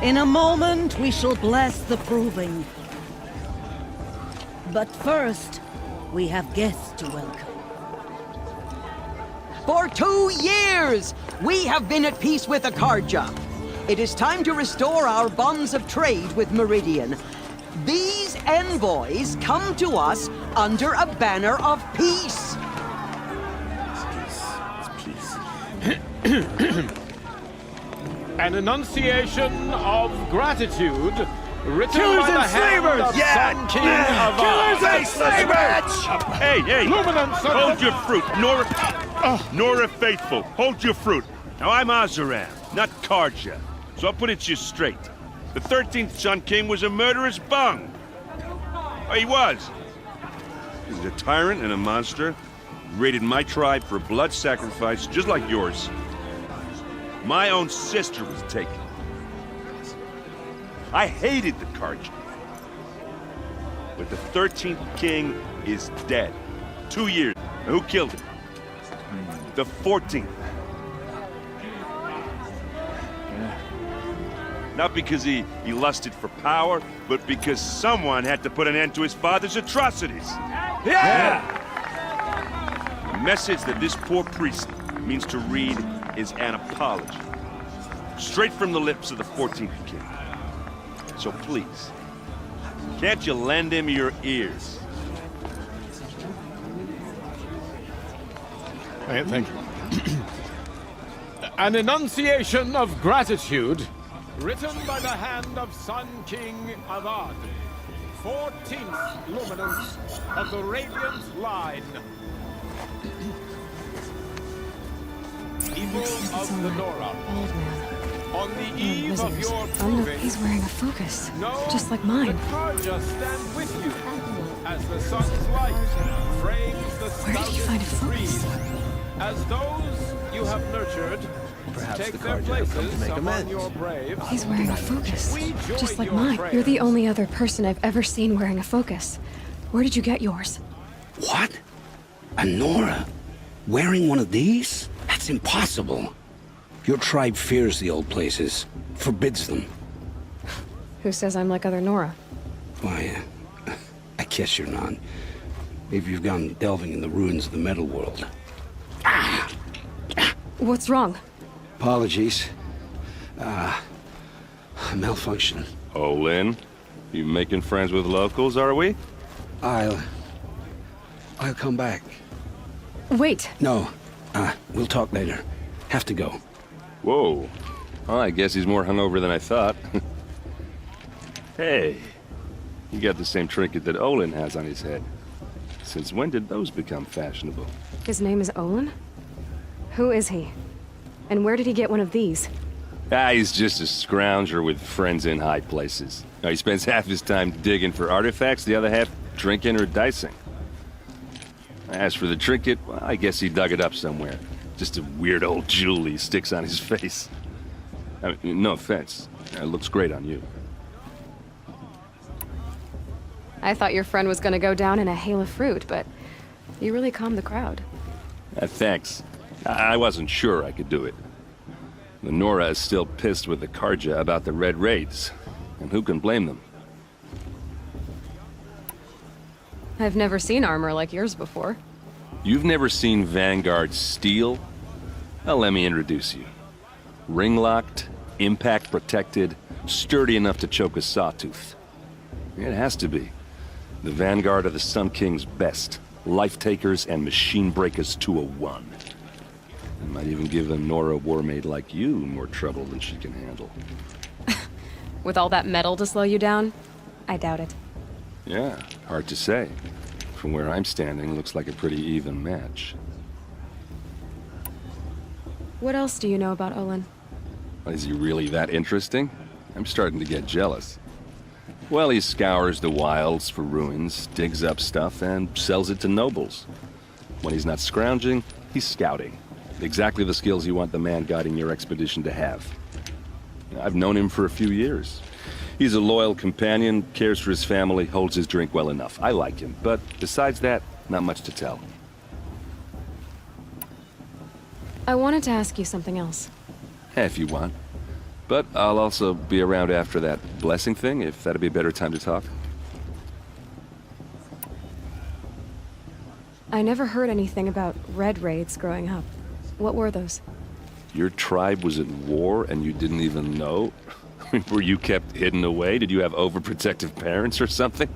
In a moment, we shall bless the proving. But first, we have guests to welcome. For 2 years, we have been at peace with the Carja. It is time to restore our bonds of trade with Meridian. These envoys come to us under a banner of peace. An enunciation of gratitude written Killers by the and hand slavers! of Yeah! Sun King of Killers and slavers! Hey! Luminance of Hold the- your fruit, Nora. Nora Faithful, hold your fruit. Now I'm Azaran, not Carja, so I'll put it to you straight. The 13th Sun King was a murderous bung. Oh, he was. He was a tyrant and a monster. Raided my tribe for blood sacrifice, just like yours. My own sister was taken. I hated the Carja. But the 13th king is dead. 2 years. Now, who killed him? The 14th. Not because he lusted for power, but because someone had to put an end to his father's atrocities. Yeah! The message that this poor priest means to read is an apology. Straight from the lips of the 14th king. So please, can't you lend him your ears? Thank you. An enunciation of gratitude written by the hand of Sun King Avad, 14th luminance of the Radiant Line. People of the Nora, Old man. on the eve of Wizards. your Oh no, proving, he's wearing a focus. know Just like the mine. Carja stand with you as the sun's light frames the Where did you find a stoutest focus? trees. As those you have nurtured Perhaps take the their Carja have come to places make among amends. your braves. He's wearing a focus. We join Just like your mine. prayers. You're the only other person I've ever seen wearing a focus. Where did you get yours? What? A Nora? Wearing one of these? That's impossible. Your tribe fears the old places, forbids them. Who says I'm like other Nora? Why, I guess you're not. Maybe you've gone delving in the ruins of the metal world. What's wrong? Apologies. Malfunction. Olin, you making friends with locals, are we? I'll come back. Wait. No, we'll talk later. Have to go. Whoa. Well, I guess he's more hungover than I thought. Hey, you got the same trinket that Olin has on his head. Since when did those become fashionable? His name is Olin? Who is he? And where did he get one of these? He's just a scrounger with friends in high places. He spends half his time digging for artifacts, the other half drinking or dicing. As for the trinket, well, I guess he dug it up somewhere. Just a weird old jewel he sticks on his face. I mean, no offense. It looks great on you. I thought your friend was gonna go down in a hail of fruit, but you really calmed the crowd. Thanks. I wasn't sure I could do it. The Nora is still pissed with the Carja about the Red Raids. And who can blame them? I've never seen armor like yours before. You've never seen Vanguard steel? Well, let me introduce you. Ring-locked, impact-protected, sturdy enough to choke a Sawtooth. It has to be. The Vanguard of the Sun King's best. Life-takers and machine breakers to a one. It might even give a Nora warmaid like you more trouble than she can handle. With all that metal to slow you down? I doubt it. Yeah, hard to say. From where I'm standing, looks like a pretty even match. What else do you know about Olin? Is he really that interesting? I'm starting to get jealous. Well, he scours the wilds for ruins, digs up stuff, and sells it to nobles. When he's not scrounging, he's scouting. Exactly the skills you want the man guiding your expedition to have. I've known him for a few years. He's a loyal companion, cares for his family, holds his drink well enough. I like him, but besides that, not much to tell. I wanted to ask you something else. If you want. But I'll also be around after that blessing thing, if that'd be a better time to talk. I never heard anything about red raids growing up. What were those? Your tribe was at war and you didn't even know? Were you kept hidden away? Did you have overprotective parents or something?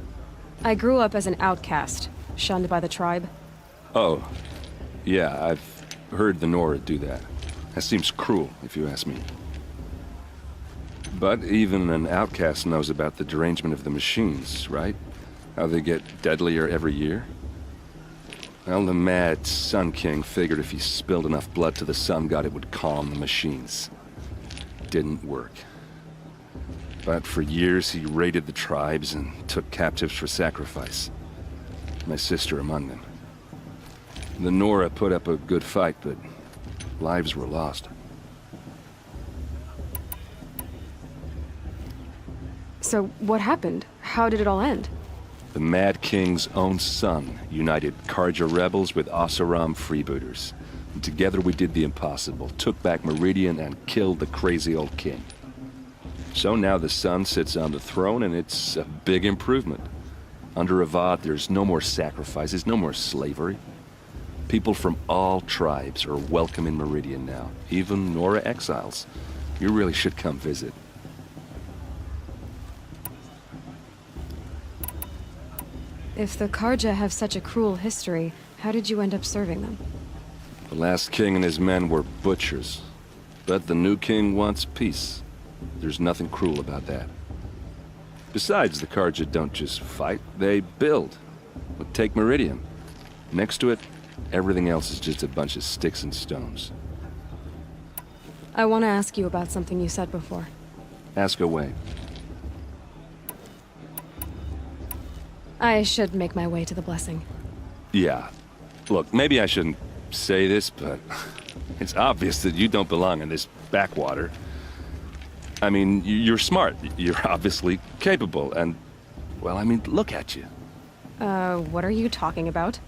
I grew up as an outcast, shunned by the tribe. Oh, yeah, I've heard the Nora do that. That seems cruel, if you ask me. But even an outcast knows about the derangement of the machines, right? How they get deadlier every year? Well, the mad Sun King figured if he spilled enough blood to the Sun God, it would calm the machines. Didn't work. But for years, he raided the tribes and took captives for sacrifice. My sister among them. The Nora put up a good fight, but lives were lost. So what happened? How did it all end? The Mad King's own son united Carja rebels with Oseram freebooters. And together we did the impossible, took back Meridian and killed the crazy old king. So now the son sits on the throne and it's a big improvement. Under Avad, there's no more sacrifices, no more slavery. People from all tribes are welcome in Meridian now, even Nora exiles. You really should come visit. If the Carja have such a cruel history, how did you end up serving them? The last king and his men were butchers. But the new king wants peace. There's nothing cruel about that. Besides, the Carja don't just fight, they build. But take Meridian. Next to it, everything else is just a bunch of sticks and stones. I want to ask you about something you said before. Ask away. I should make my way to the blessing. Yeah. Look, maybe I shouldn't say this, but it's obvious that you don't belong in this backwater. I mean, you're smart. You're obviously capable, and, well, I mean, look at you. What are you talking about?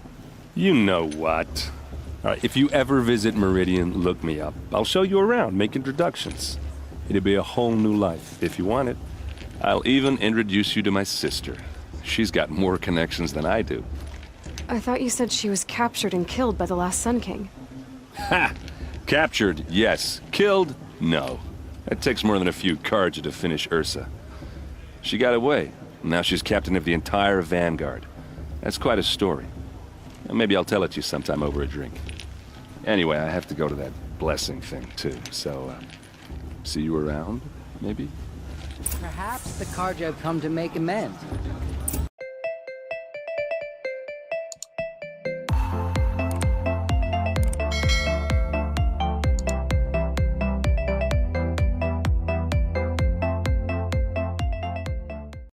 You know what. All right, if you ever visit Meridian, look me up. I'll show you around, make introductions. It'll be a whole new life, if you want it. I'll even introduce you to my sister. She's got more connections than I do. I thought you said she was captured and killed by the last Sun King. Ha! Captured, yes. Killed, no. That takes more than a few Carja to finish Ursa. She got away. Now she's captain of the entire Vanguard. That's quite a story. Maybe I'll tell it to you sometime over a drink. Anyway, I have to go to that blessing thing, too. So, see you around, maybe? Perhaps the Carja have come to make amends.